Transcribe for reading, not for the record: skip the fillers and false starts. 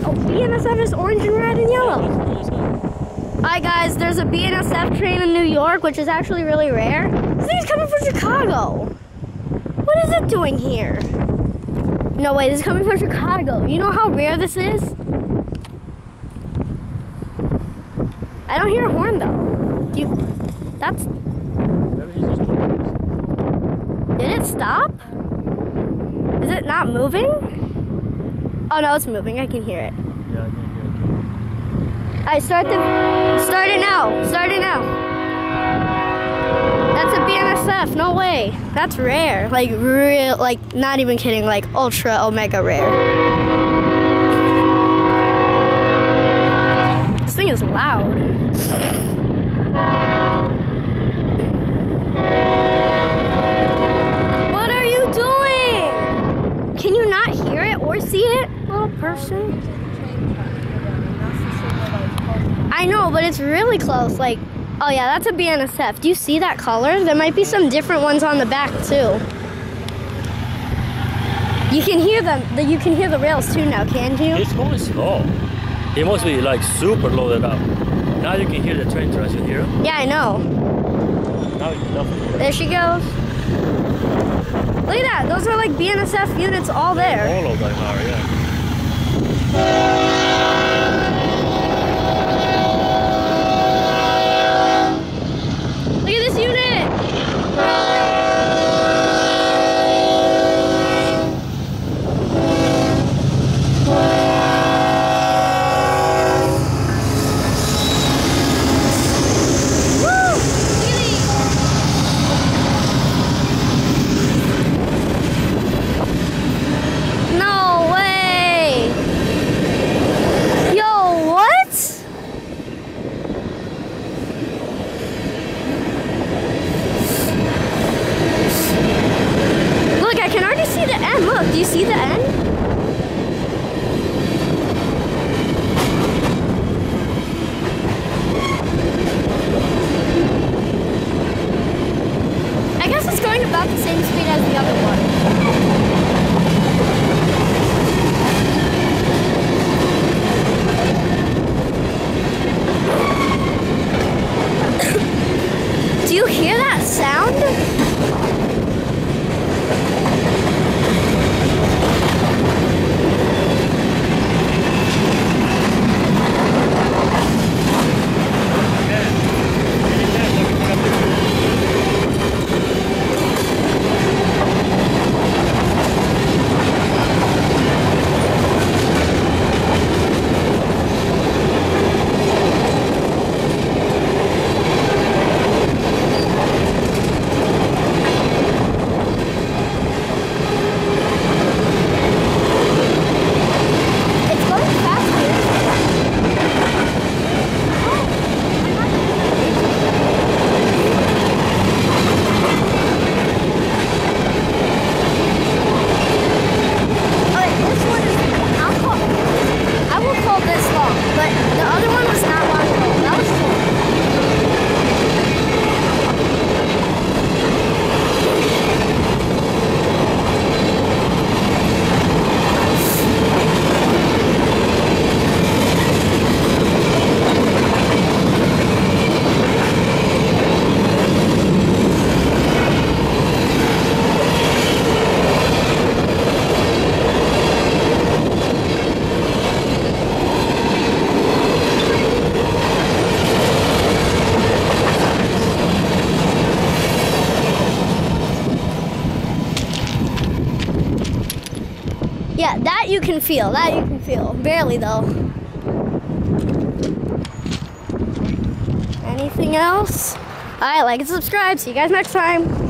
BNSF is orange and red and yellow. Alright guys, there's a BNSF train in New York, which is actually really rare. This thing's coming from Chicago. What is it doing here? No way, this is coming from Chicago. You know how rare this is? I don't hear a horn though. That's... Did it stop? Is it not moving? Oh no, it's moving. I can hear it. Yeah, I can hear it. Alright, start it now. Start it now. That's a BNSF. No way. That's rare. Like real, like not even kidding. Like ultra omega rare. This thing is loud. What are you doing? Can you not hear it or see it, little person? I know, but it's really close. Like, oh yeah, that's a BNSF. Do you see that color? There might be some different ones on the back too. You can hear them. You can hear the rails too now, can't you? It's going slow. It must be like super loaded up. Now you can hear the train tracks. You hear it? Yeah, I know. Now you know. There she goes. Look at that. Those are like BNSF units all there. All of them are, yeah. Look at this unit. Do you see the end? I guess it's going about the same speed as the other one. Do you hear that sound? Yeah, that you can feel. That you can feel. Barely though. Anything else? Alright, like and subscribe. See you guys next time.